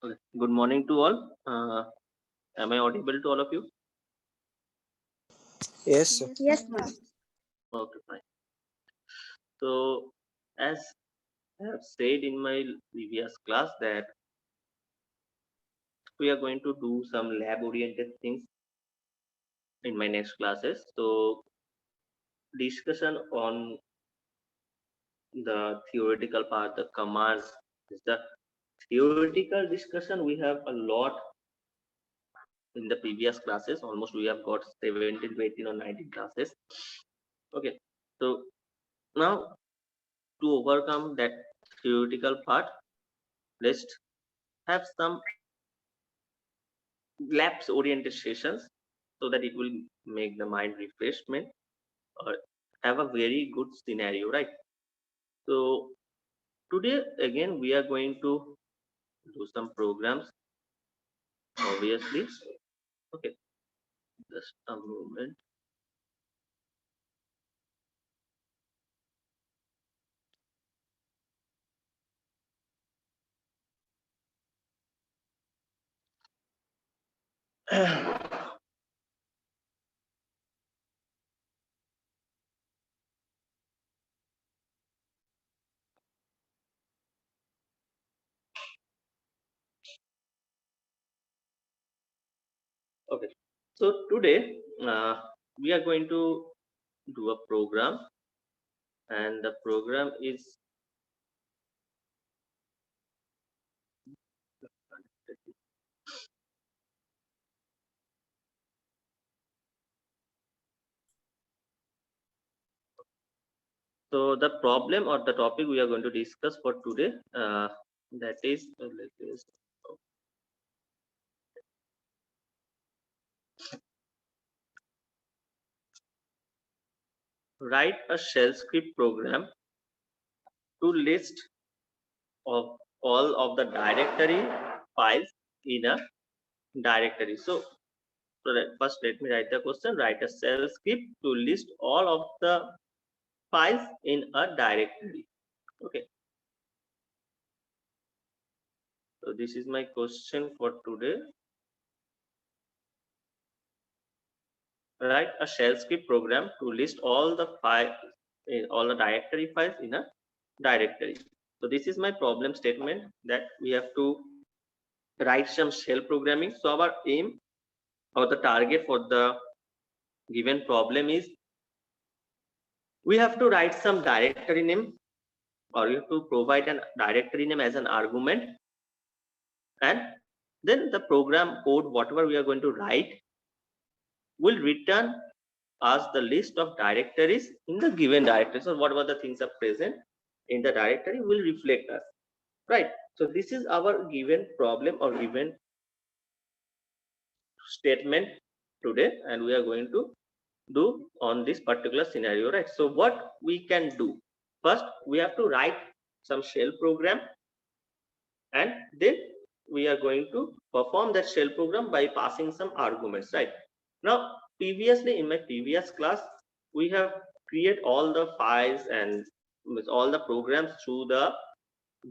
Okay. Good morning to all. Am I audible to all of you? Yes, sir. Yes, ma'am. Okay, fine. So, as I have said in my previous class, that we are going to do some lab-oriented things in my next classes. So, discussion on the theoretical part, the commands, is the theoretical discussion. We have a lot in the previous classes. Almost we have got 17 to 18 or 19 classes. Okay, so now to overcome that theoretical part, let's have some labs oriented sessions so that it will make the mind refreshment or have a very good scenario, right? So today again we are going to do some programs, obviously. Okay, just a moment. Okay, so today we are going to do a program, and the program is so the problem or the topic we are going to discuss for today, that is write a shell script program to list of all of the directory files in a directory. So first let me write the question. Write a shell script to list all of the files in a directory. Okay. So this is my question for today. Write a shell script program to list all the files, all the directory files in a directory. So this is my problem statement that we have to write some shell programming. So our aim or the target for the given problem is we have to write some directory name, or you have to provide a directory name as an argument, and then the program code whatever we are going to write will return us the list of directories in the given directory. So whatever the things are present in the directory will reflect us, right? So this is our given problem or given statement today, and we are going to do on this particular scenario, right? So what we can do, first we have to write some shell program, and then we are going to perform that shell program by passing some arguments, right? Now previously in my previous class we have created all the files and with all the programs through the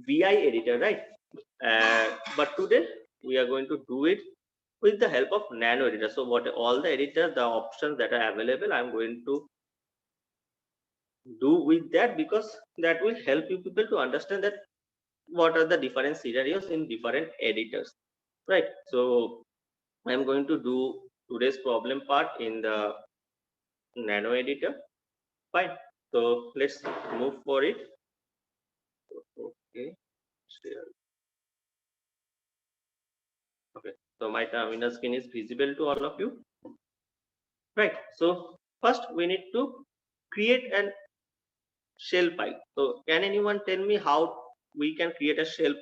vi editor, right? But today we are going to do it with the help of nano editor. So what all the editors, the options that are available, I'm going to do with that, because that will help you people to understand that what are the different scenarios in different editors, right? So I'm going to do today's problem part in the nano editor. Fine, so let's move for it. Okay, share. Okay, so my terminal screen is visible to all of you, right? So first we need to create an shell file. So can anyone tell me how we can create a shell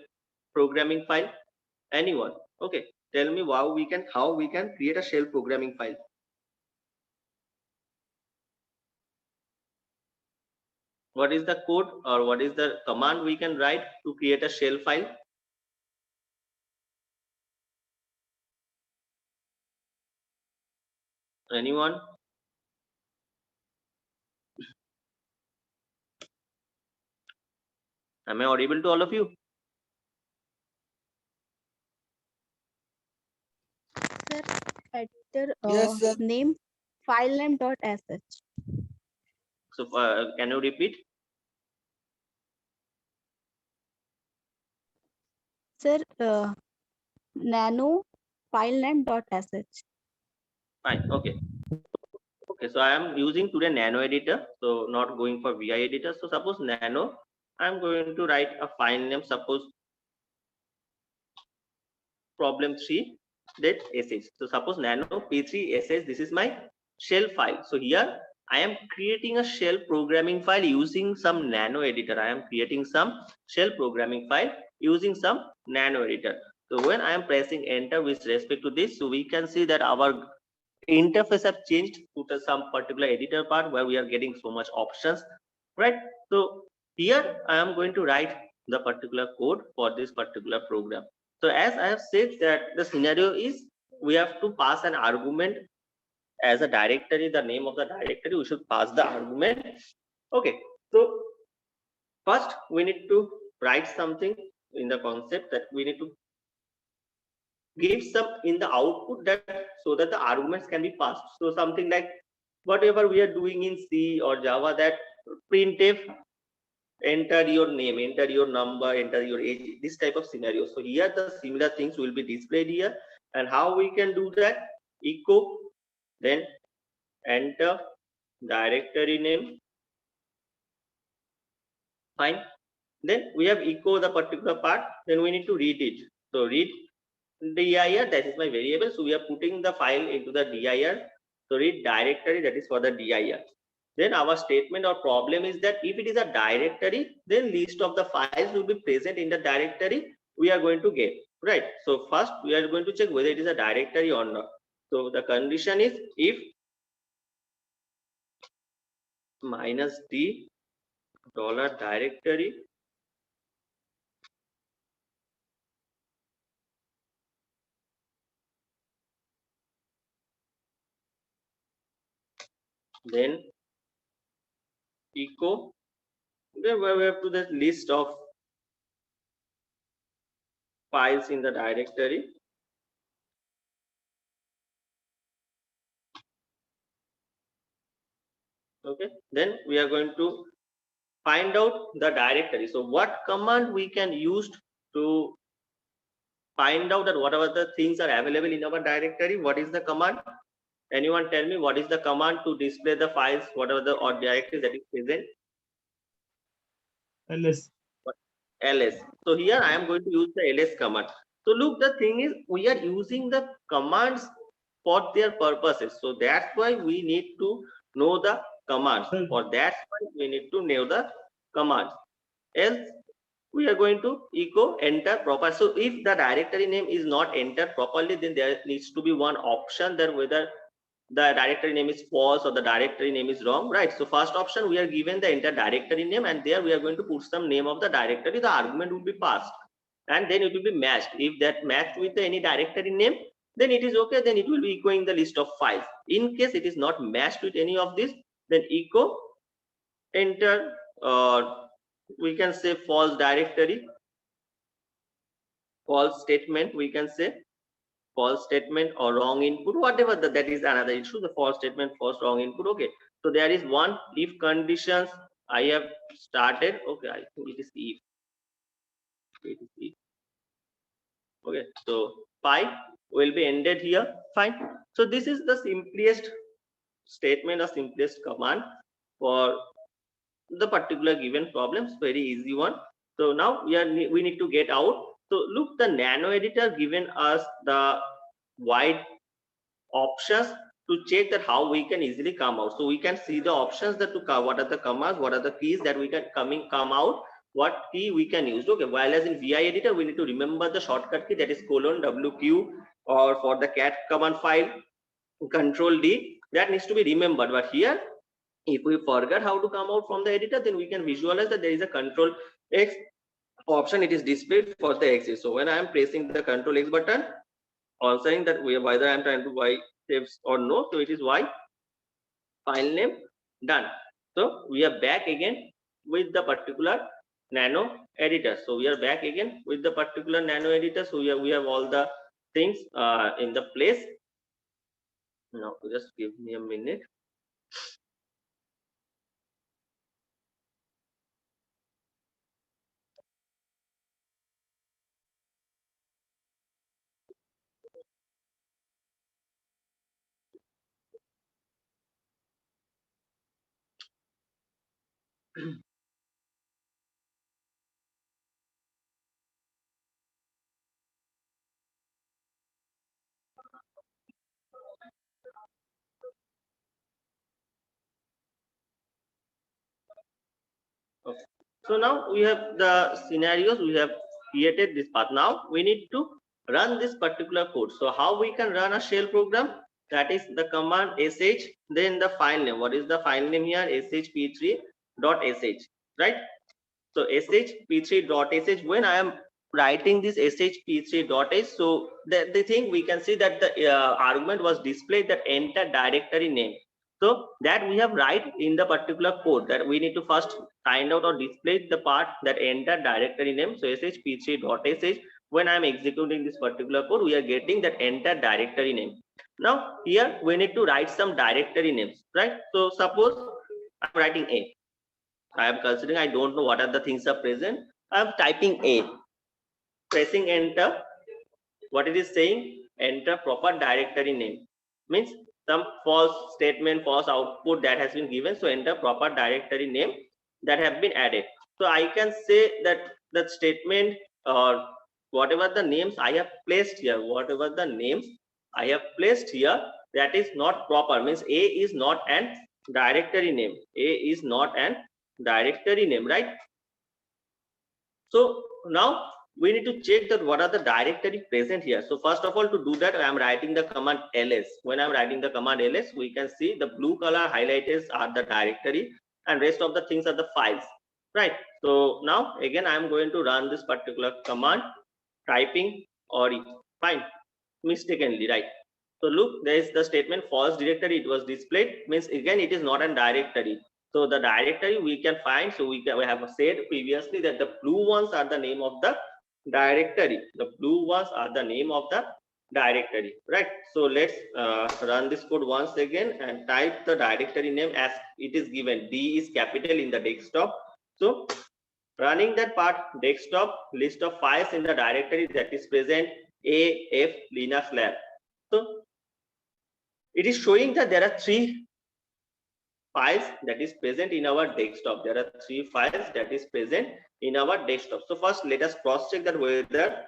programming file? Anyone? Okay, tell me how we can create a shell programming file. What is the code or what is the command we can write to create a shell file? Anyone? Am I audible to all of you? Sir, Yes, sir. name file name dot sh. So can you repeat? Sir, nano file name dot sh. Fine. Okay. Okay. So I am using today Nano editor. So not going for VI editor. So suppose Nano, I'm going to write a file name. Suppose problem 3 that sh. So suppose nano p3 sh, this is my shell file. So here I am creating a shell programming file using some nano editor. I am creating some shell programming file using some nano editor. So when I am pressing enter with respect to this, so we can see that our interface have changed to some particular editor part where we are getting so much options, right? So here I am going to write the particular code for this particular program. So as I have said that the scenario is we have to pass an argument as a directory, the name of the directory, we should pass the argument. Okay, so first we need to write something in the concept that we need to give some in the output that so that the arguments can be passed. So something like whatever we are doing in C or Java, that printf enter your name, enter your number, enter your age, this type of scenario. So here the similar things will be displayed here. And how we can do that? Echo, then enter directory name. Fine. Then we have echo the particular part, then we need to read it. So read dir, that is my variable. So we are putting the file into the dir. So read directory, that is for the dir. Then our statement or problem is that if it is a directory, then list of the files will be present in the directory we are going to get, right? So first we are going to check whether it is a directory or not. So the condition is if -d $directory, then echo, then we have to the list of files in the directory. Okay, then we are going to find out the directory. So what command we can use to find out that whatever the things are available in our directory? What is the command? Anyone tell me what is the command to display the files, whatever the or directory that is present? LS. ls. So here I am going to use the ls command. So look, the thing is we are using the commands for their purposes. So that's why we need to know the commands. For that's why we need to know the commands. Else we are going to echo enter proper. So if the directory name is not entered properly, then there needs to be one option that whether the directory name is false or the directory name is wrong, right? So first option, we are given the enter directory name, and there we are going to put some name of the directory. The argument will be passed and then it will be matched. If that matched with any directory name, then it is okay, then it will be echoing the list of files. In case it is not matched with any of this, then echo enter, we can say false directory, false statement, we can say false statement or wrong input, whatever that is another issue. The false statement, false wrong input. Okay, so there is one if conditions I have started. Okay, I think it is if. It is if. Okay, so pi will be ended here. Fine. So this is the simplest statement or simplest command for the particular given problems. Very easy one. So now we need to get out. So look, the nano editor given us the wide options to check that how we can easily come out. So we can see the options that to what are the commands, what are the keys that we can come out, what key we can use. Okay, while as in VI editor, we need to remember the shortcut key, that is colon WQ, or for the cat command file, control D, that needs to be remembered. But here, if we forget how to come out from the editor, then we can visualize that there is a control X option, it is displayed for the axis. So when I am pressing the control X button, answering that whether I am trying to Y saves or no. So it is Y, file name, done. So we are back again with the particular nano editor. So we are back again with the particular nano editor. So we have all the things in the place. Now just give me a minute. Okay. So now we have the scenarios, we have created this path. Now we need to run this particular code. So how we can run a shell program? That is the command sh, then the file name. What is the file name here? shp3.sh, right? So shp3.sh, when I am writing this shp3.h, so the thing we can see that the argument was displayed that enter directory name. So that we have write in the particular code, that we need to first find out or display the part that enter directory name. So shp3.sh, when I am executing this particular code, we are getting that enter directory name. Now here we need to write some directory names, right? So suppose I'm writing A. I am considering, I don't know what are the things are present. I am typing A, pressing enter. What it is saying? Enter proper directory name. Means some false statement, false output that has been given. So enter proper directory name that have been added. So I can say that the statement or whatever the names I have placed here, whatever the names I have placed here, that is not proper. Means A is not an directory name. A is not an directory name, right? So now we need to check that what are the directory present here. So first of all, to do that, I am writing the command ls. When I'm writing the command ls, we can see the blue color highlighters are the directory and rest of the things are the files, right? So now again, I'm going to run this particular command, typing or fine, mistakenly, right? So look, there is the statement false directory, it was displayed, means again it is not a directory. So the directory we can find, so we have said previously that the blue ones are the name of the directory. The blue ones are the name of the directory, right? So let's run this code once again and type the directory name as it is given. D is capital in the desktop. So running that part, desktop, list of files in the directory that is present, AF Linux Lab. So it is showing that there are 3 files that is present in our desktop. There are 3 files that is present in our desktop. So first let us cross check that whether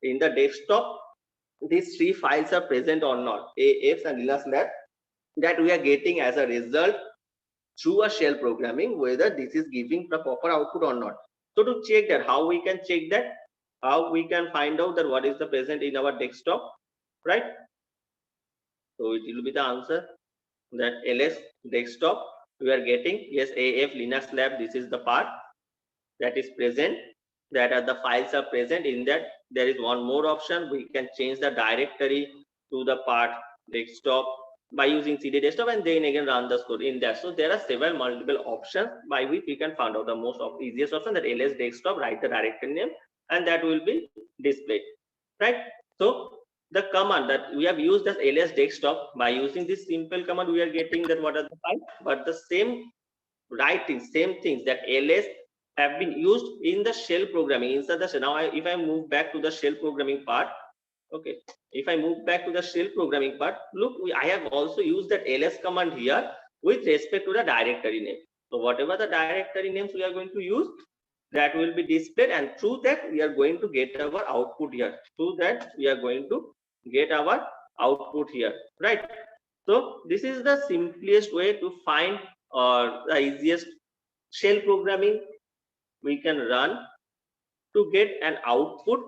in the desktop these 3 files are present or not. AF and Linux Lab, that we are getting as a result through a shell programming, whether this is giving the proper output or not. So to check that, how we can check that, how we can find out that what is the present in our desktop, right? So it will be the answer that ls desktop we are getting, yes, AF Linux Lab, this is the part that is present, that are the files are present in that. There is one more option, we can change the directory to the part desktop by using cd desktop and then again run the code in there. So there are several multiple options by which we can find out the most of easiest option, that ls desktop, write the directory name and that will be displayed, right? So the command that we have used as ls desktop, by using this simple command we are getting that what are the files, but the same writing, same things that ls have been used in the shell programming inside the shell. Now if I move back to the shell programming part, okay, if I move back to the shell programming part, look, I have also used that ls command here with respect to the directory name. So whatever the directory names we are going to use, that will be displayed, and through that we are going to get our output here. Through that we are going to get our output here, right? So this is the simplest way to find, or the easiest shell programming we can run to get an output,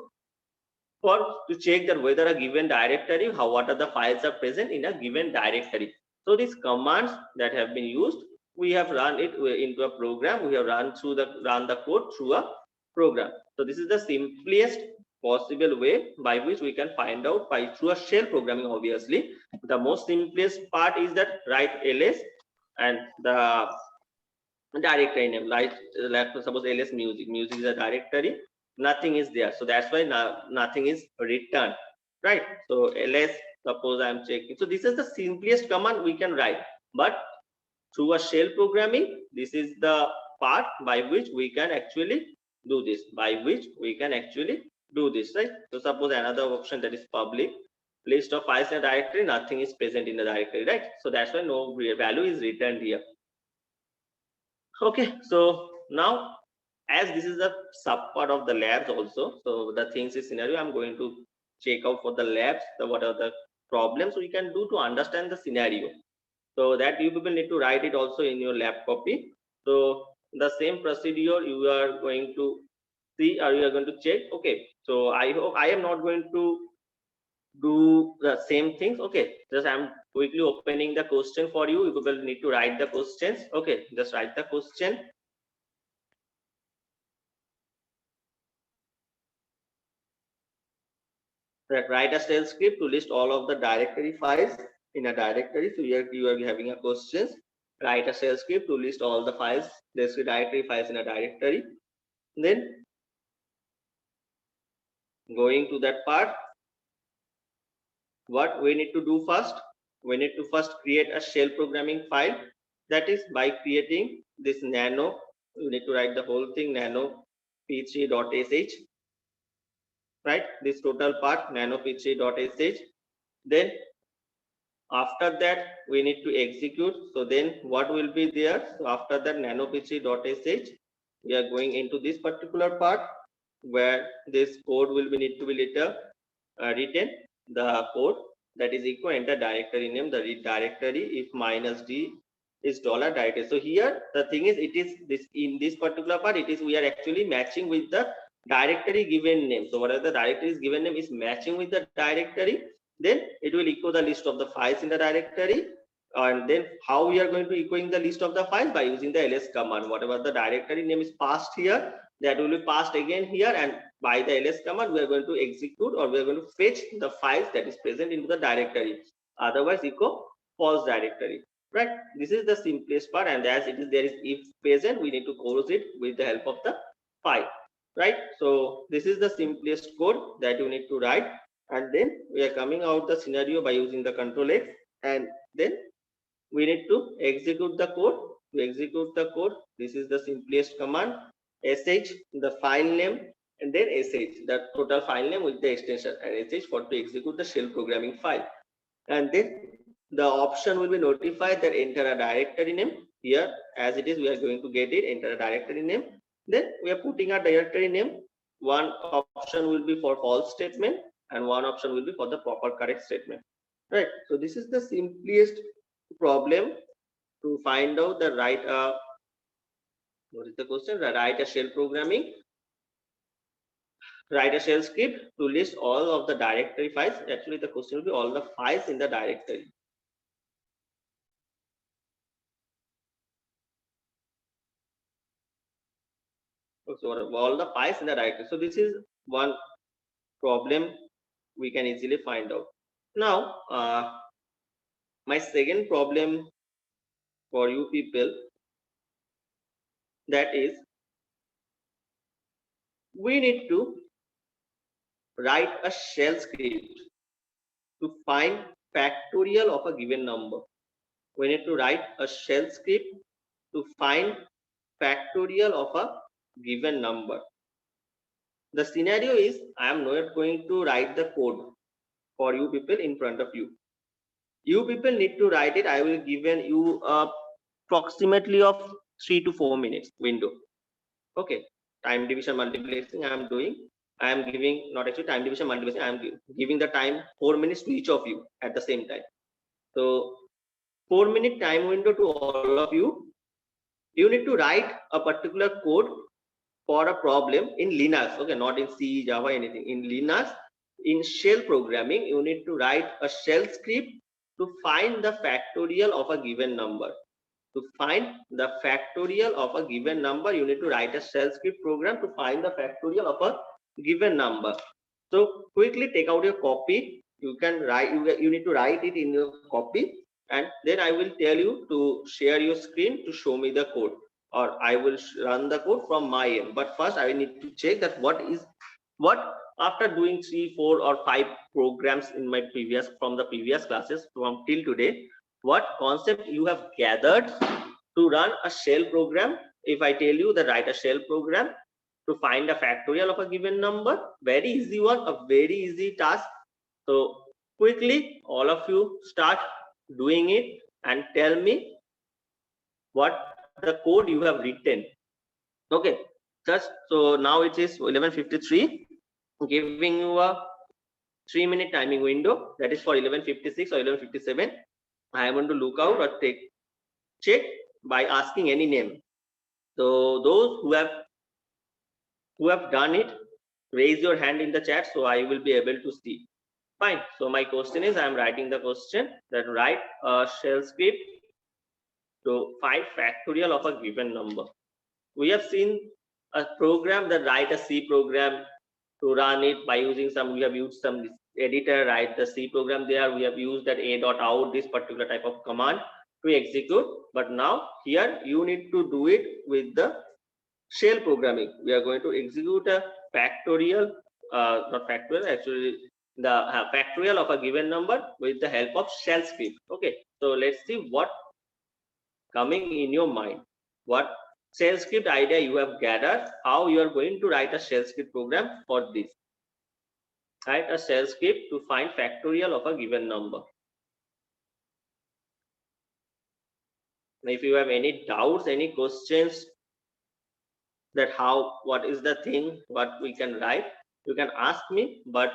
for to check that whether a given directory, how what are the files are present in a given directory. So these commands that have been used, we have run it into a program, we have run the code through a program. So this is the simplest possible way by which we can find out by through a shell programming. Obviously the most simplest part is that write ls and the directory name, like suppose ls music is a directory, nothing is there, so that's why nothing is returned, right? So ls, Suppose I am checking. So this is the simplest command we can write, but through a shell programming, this is the part by which we can actually do this, right? So suppose another option, that is public list of files in a directory, nothing is present in the directory, right? So that's why no value is returned here. Okay, so now as this is a sub part of the labs also, so the things is scenario, I'm going to check out for the labs, what are the problems we can do to understand the scenario. So that you people need to write it also in your lab copy. So the same procedure you are going to see, or you are going to check. Okay, so I hope I am not going to do the same things. Okay, just I'm quickly opening the question for you. You people need to write the questions. Okay, just write the question. Write a shell script to list all of the directory files in a directory. So here you are having a questions. Write a shell script to list all the files, there's directory files in a directory. Then going to that part, what we need to do first, we need to first create a shell programming file. That is by creating this nano, you need to write the whole thing, nano p3.sh, right? This total part, nano p3.sh. Then after that we need to execute. So then what will be there? So after that nano p3.sh, we are going into this particular part where this code will be need to be later written. The code that is equal, enter directory name, the read directory, if minus d is dollar directory. So here the thing is, it is this, in this particular part, it is we are actually matching with the directory given name. So whatever the directory is given name is matching with the directory, then it will echo the list of the files in the directory. And then how we are going to echoing the list of the files? By using the ls command. Whatever the directory name is passed here, that will be passed again here, and by the ls command we are going to execute, or we are going to fetch the files that is present into the directory, otherwise echo false directory, right? This is the simplest part, and as it is there is if present, we need to close it with the help of the file, right? So this is the simplest code that you need to write, and then we are coming out the scenario by using the control X, and then we need to execute the code. To execute the code, this is the simplest command, sh the file name, and then sh the total file name with the extension, and sh for to execute the shell programming file. And then the option will be notified that enter a directory name. Here as it is, we are going to get it, enter a directory name. Then we are putting a directory name. One option will be for false statement, and one option will be for the proper correct statement, right? So this is the simplest problem to find out the right what is the question? Write a shell programming, write a shell script to list all of the directory files. Actually the question will be all the files in the directory. So all the files in the directory. So this is one problem we can easily find out. Now my second problem for you people, that is we need to write a shell script to find factorial of a given number. We need to write a shell script to find factorial of a given number. The scenario is I am not going to write the code for you people in front of you. You people need to write it. I will given you approximately of 3 to 4 minutes window. Okay, time division multiplexing I am doing. I am giving, not actually time division multiplexing, I am giving the time 4 minutes to each of you at the same time. So 4-minute time window to all of you. You need to write a particular code for a problem in Linux. Okay, not in C, Java, anything. In Linux, in shell programming, you need to write a shell script to find the factorial of a given number. To find the factorial of a given number, you need to write a shell script program to find the factorial of a given number. So quickly take out your copy. You can write, you need to write it in your copy, and then I will tell you to share your screen to show me the code, or I will run the code from my end. But first I need to check that what after doing 3, 4 or 5 programs in my from the previous classes from till today, what concept you have gathered to run a shell program. If I tell you that write a shell program to find a factorial of a given number, very easy one, a very easy task. So quickly, all of you start doing it and tell me what the code you have written. Okay, just so now it is 11:53, giving you a 3-minute timing window, that is for 11:56 or 11:57. I want to look out or check by asking any name. So those who have done it, raise your hand in the chat so I will be able to see. Fine. So my question is, I am writing the question that write a shell script to find factorial of a given number. We have seen a program that write a C program to run it by using some, we have used some editor, write the C program there. We have used that a.out, this particular type of command to execute. But now here you need to do it with the shell programming. We are going to execute a factorial, not factorial, actually the factorial of a given number with the help of shell script. Okay, so let's see what coming in your mind, what shell script idea you have gathered, how you are going to write a shell script program for this. Write a shell script to find factorial of a given number. If you have any doubts, any questions, that how, what is the thing, what we can write, you can ask me, but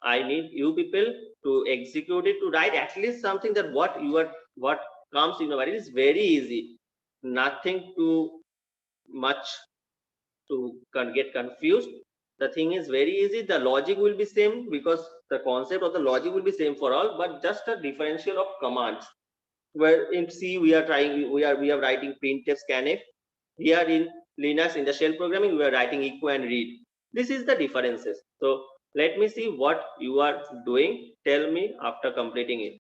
I need you people to execute it, to write at least something that what comes in your mind. It is very easy, nothing too much to get confused. The thing is very easy. The logic will be same because the concept of the logic will be same for all, but just a differential of commands. Where in C we are writing printf, scanf. Here in Linux, in the shell programming, we are writing echo and read. This is the differences. So let me see what you are doing. Tell me after completing it.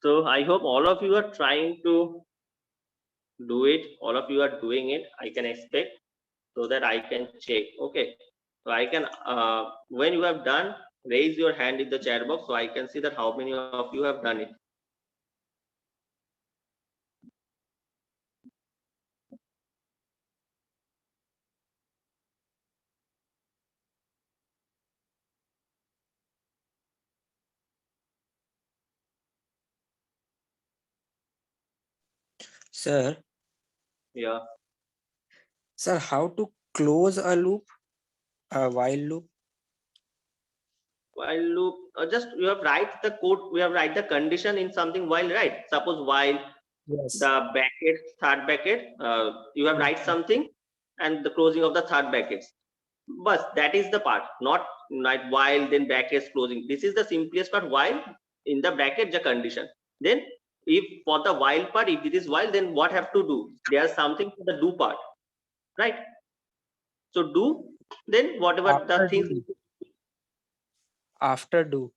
So I hope all of you are trying to do it. All of you are doing it. I can expect, so that I can check. Okay. So I can, when you have done, raise your hand in the chat box so I can see that how many of you have done it. Sir, Yeah. sir, how to close a loop, a while loop? While loop, just you have write the code, we have write the condition in something while, right? Suppose while Yes. the bracket, third bracket, you have write something and the closing of the third brackets. But that is the part, not like while then brackets closing. This is the simplest part, while in the bracket the condition. Then if for the while part, if it is while, then what have to do? There's something for the do part, right? So do, then whatever the things. After do,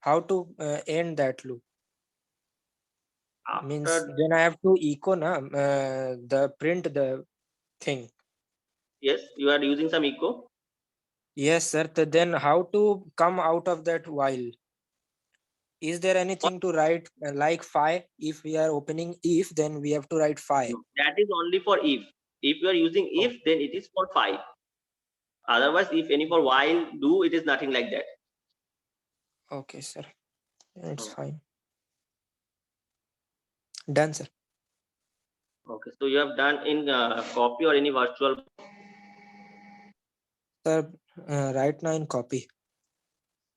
how to end that loop? After, Means then I have to echo the print the thing. yes, you are using some echo. Yes, sir. Then how to come out of that while? Is there anything to write like phi? If we are opening if, then we have to write phi. No, that is only for if. If you are using if, then it is for phi. Otherwise, if any for while, do, it is nothing like that. Okay, sir. It's fine. Done, sir. Okay, so you have done in copy or any virtual? Sir, right now in copy.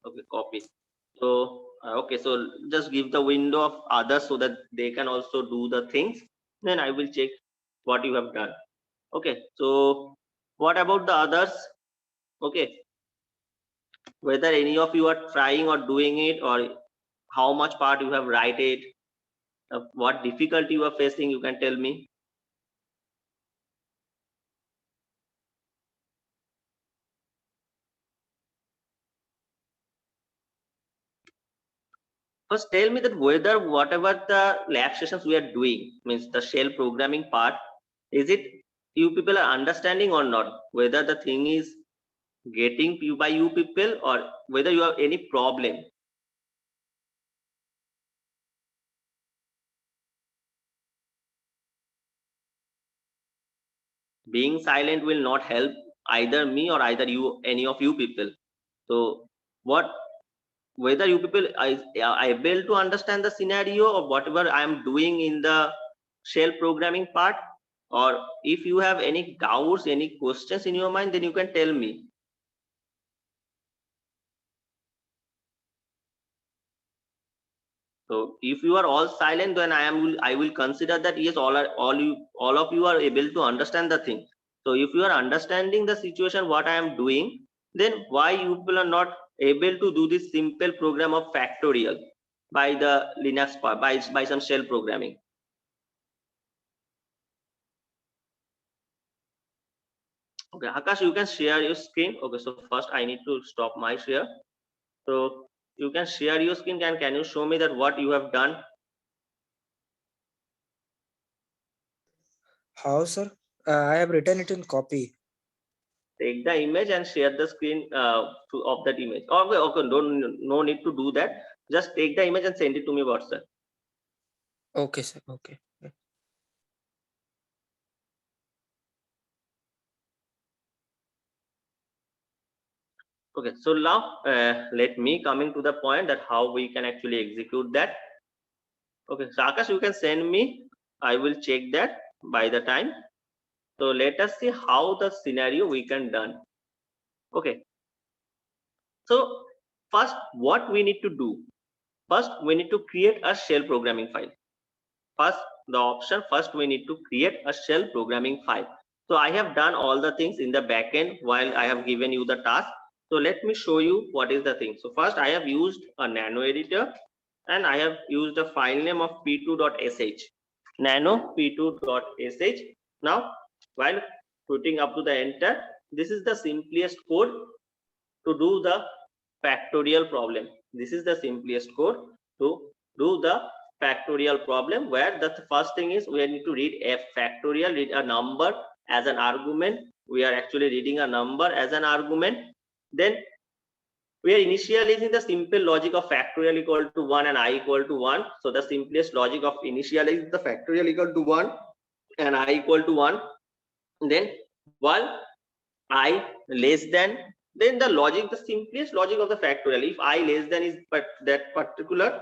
Okay, copy. So okay, so just give the window of others so that they can also do the things. Then I will check what you have done. Okay, so what about the others? Okay, whether any of you are trying or doing it, or how much part you have write it. What difficulty you are facing, you can tell me. First, tell me that whether whatever the lab sessions we are doing, means the shell programming part, is it you people are understanding or not? Whether the thing is getting you by you people, or whether you have any problem. Being silent will not help either me or either you, any of you people. So what, whether you people are able to understand the scenario or whatever I am doing in the shell programming part, or if you have any doubts, any questions in your mind, then you can tell me. So if you are all silent, then I will consider that yes, all of you are able to understand the thing. So if you are understanding the situation what I am doing, then why you people are not able to do this simple program of factorial by the Linux part, by some shell programming? Okay, Akash, you can share your screen. Okay, so first I need to stop my share. So you can share your screen. Can you show me that what you have done? How, sir? I have written it in copy. Take the image and share the screen of that image. Okay, okay, no need to do that. Just take the image and send it to me WhatsApp. Okay, sir. Okay. Okay, so now let me coming to the point that how we can actually execute that. Okay, so Akash, you can send me. I will check that by the time. So let us see how the scenario we can done. Okay. So first, what we need to do? First, we need to create a shell programming file. First, the option, first we need to create a shell programming file. So I have done all the things in the backend while I have given you the task. So let me show you what is the thing. So first I have used a nano editor and I have used a file name of p2.sh, nano p2.sh. Now, while putting up to the enter, this is the simplest code to do the factorial problem. This is the simplest code to do the factorial problem, where the first thing is we need to read a factorial, read a number as an argument. We are actually reading a number as an argument. Then we are initializing the simple logic of factorial equal to 1 and I equal to 1. So the simplest logic of initializing the factorial equal to 1 and I equal to 1. Then while I less than, then the logic, the simplest logic of the factorial, if I less than is that particular,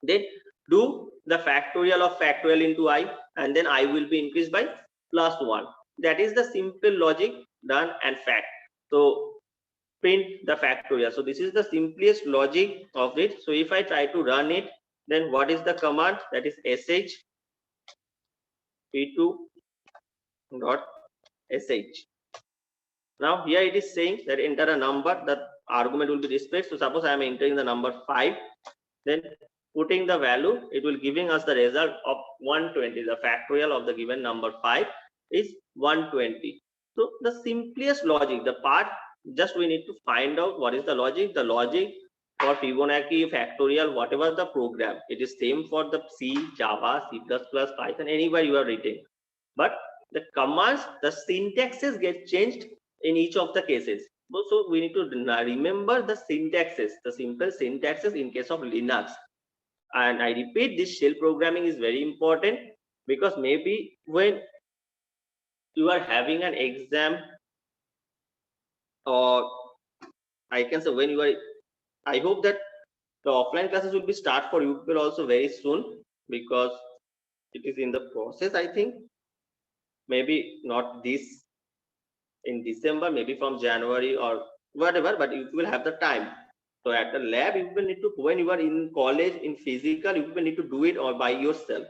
then do the factorial of factorial into I, and then I will be increased by plus 1. That is the simple logic done and fact. So print the factorial. So this is the simplest logic of it. So if I try to run it, then what is the command? That is sh p2.sh. Now here it is saying that enter a number, that argument will be displayed. So suppose I am entering the number 5, then putting the value, it will giving us the result of 120. The factorial of the given number 5 is 120. So the simplest logic, the part, just we need to find out what is the logic. The logic for Fibonacci, factorial, whatever the program, it is same for the C, Java, C++, Python, anywhere you are writing. But the commands, the syntaxes get changed in each of the cases. So we need to remember the syntaxes, the simple syntaxes in case of Linux. And I repeat, this shell programming is very important, because maybe when you are having an exam, or I can say when you are, I hope that the offline classes will be start for you people also very soon, because it is in the process. I think maybe not this in December, maybe from January or whatever, but you will have the time. So at the lab, you will need to, when you are in college, in physical, you will need to do it all by yourself.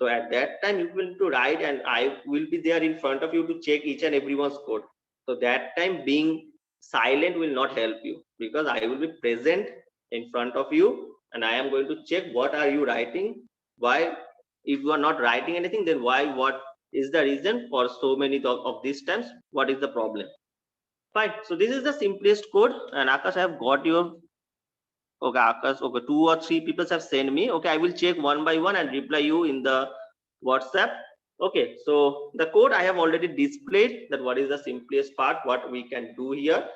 So at that time, you will need to write, and I will be there in front of you to check each and everyone's code. So that time being silent will not help you, because I will be present in front of you and I am going to check what are you writing, why if you are not writing anything, then why? What is the reason for so many of these times? What is the problem? Fine. So this is the simplest code. And Akash, I have got your. Okay, Akash. Okay, 2 or 3 people have sent me. Okay, I will check one by one and reply you in the WhatsApp. Okay, so the code I have already displayed, that what is the simplest part, what we can do here.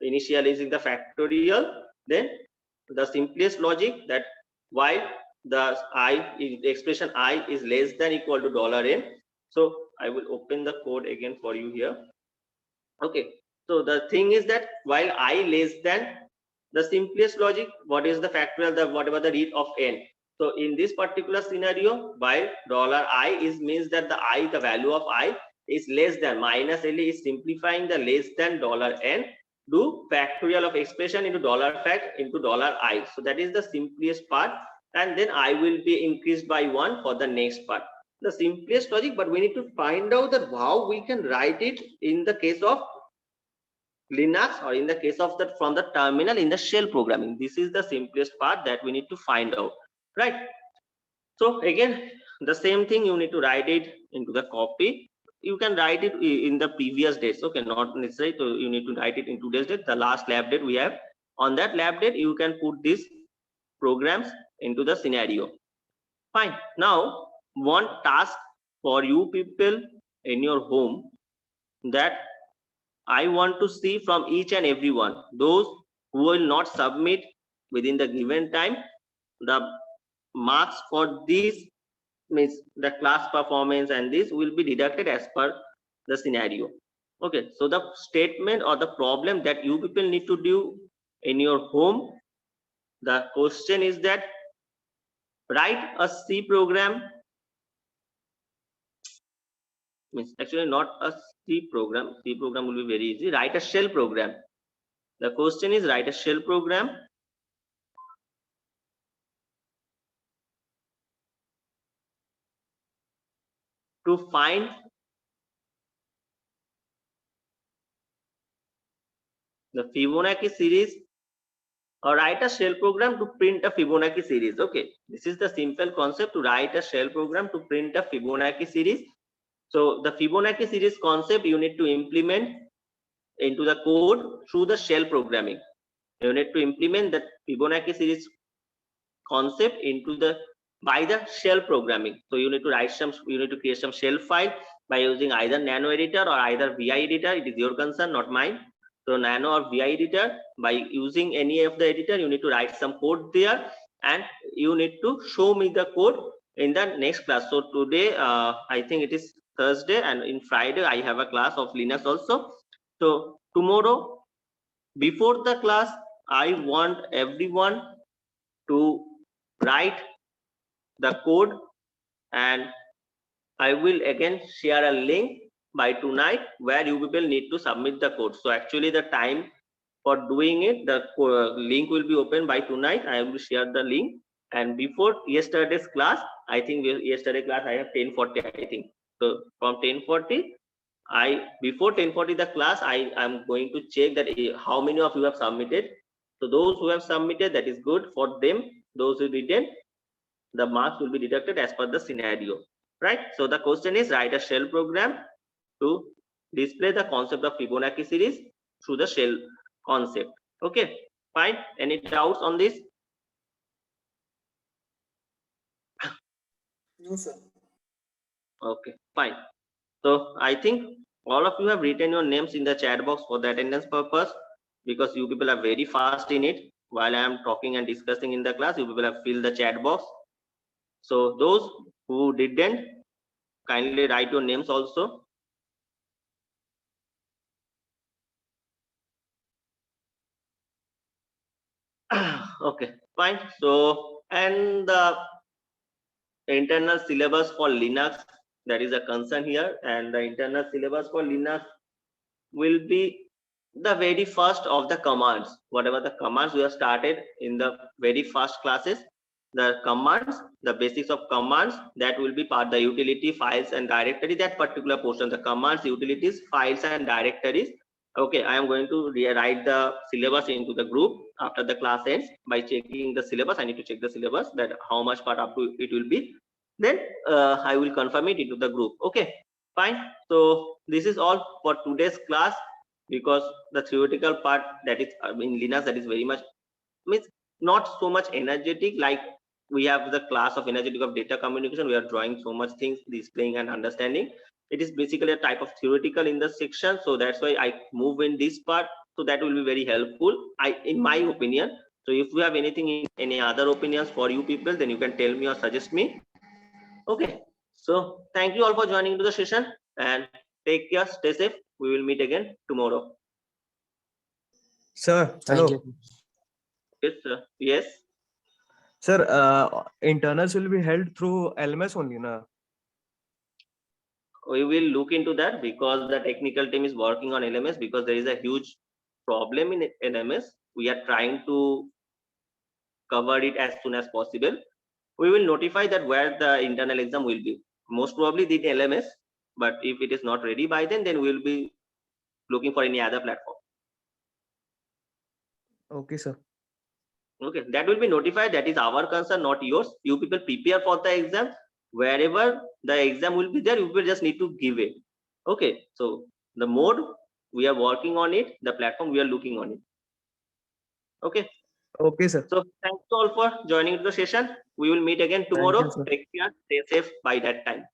Initializing the factorial, then the simplest logic, that while the expression I is less than equal to $n. So I will open the code again for you here. Okay, so the thing is that while I less than, the simplest logic, what is the factorial, the whatever the read of n. So in this particular scenario, while $I is means that the value of I is less than, minus L is simplifying the less than $n, do factorial of expression into $fact into $I. So that is the simplest part, and then I will be increased by 1 for the next part. The simplest logic, but we need to find out that how we can write it in the case of Linux, or in the case of that from the terminal in the shell programming. This is the simplest part that we need to find out, right? So again, the same thing, you need to write it into the copy. You can write it in the previous dates, okay, not necessary. So you need to write it in today's date, the last lab date we have. On that lab date, you can put these programs into the scenario. Fine. Now, one task for you people in your home, that I want to see from each and every one, those who will not submit within the given time, the marks for this means the class performance, and this will be deducted as per the scenario. Okay, so the statement or the problem that you people need to do in your home, the question is that write a C program, means actually not a C program will be very easy. Write a shell program. The question is write a shell program to find the Fibonacci series, or write a shell program to print a Fibonacci series. Okay, this is the simple concept, to write a shell program to print a Fibonacci series. So the Fibonacci series concept you need to implement into the code through the shell programming. You need to implement the Fibonacci series concept into the by the shell programming. So you need to write some, you need to create some shell file by using either Nano editor or either VI editor. It is your concern, not mine. So Nano or VI editor, by using any of the editor, you need to write some code there, and you need to show me the code in the next class. So today, I think it is Thursday, and in Friday I have a class of Linux also. So tomorrow, before the class, I want everyone to write the code, and I will again share a link by tonight where you people need to submit the code. So actually the time for doing it, the link will be open by tonight. I will share the link. And before yesterday's class, I think yesterday class I have 10:40, I think. So from 10:40, before 10:40 the class, I am going to check that how many of you have submitted. So those who have submitted, that is good for them. Those who didn't, the marks will be deducted as per the scenario, right? So the question is write a shell program to display the concept of Fibonacci series through the shell concept. Okay, fine. Any doubts on this? No, sir. Okay, fine. So I think all of you have written your names in the chat box for the attendance purpose, because you people are very fast in it. While I am talking and discussing in the class, you people have filled the chat box. So those who didn't, kindly write your names also. Okay, fine. So, and the internal syllabus for Linux, that is a concern here, and the internal syllabus for Linux will be the very first of the commands. Whatever the commands we have started in the very first classes, the commands, the basics of commands, that will be part the utility, files and directory, that particular portion, the commands, utilities, files and directories. Okay, I am going to rewrite the syllabus into the group after the class ends. By checking the syllabus, I need to check the syllabus, that how much part up to it will be. then I will confirm it into the group. Okay, fine. So this is all for today's class, because the theoretical part, that is in Linux, that is very much means not so much energetic. Like we have the class of energetic of data communication, we are drawing so much things, displaying and understanding. It is basically a type of theoretical in the section, so that's why I move in this part. So that will be very helpful, in my opinion. So if you have anything, any other opinions for you people, then you can tell me or suggest me. Okay, so thank you all for joining into the session, and take care, stay safe. We will meet again tomorrow. Sir, Thank hello. you. Yes, sir. Yes. Sir, internals will be held through LMS only, na? We will look into that, because the technical team is working on LMS, because there is a huge problem in LMS. We are trying to cover it as soon as possible. We will notify that where the internal exam will be. Most probably the LMS, but if it is not ready by then we will be looking for any other platform. Okay, sir. Okay, that will be notified. That is our concern, not yours. You people prepare for the exam. Wherever the exam will be there, you will just need to give it. Okay, so the mode we are working on it, the platform we are looking on it. Okay. Okay, sir. So thanks all for joining the session. We will meet again you, tomorrow. sir. Take care, stay safe by that time.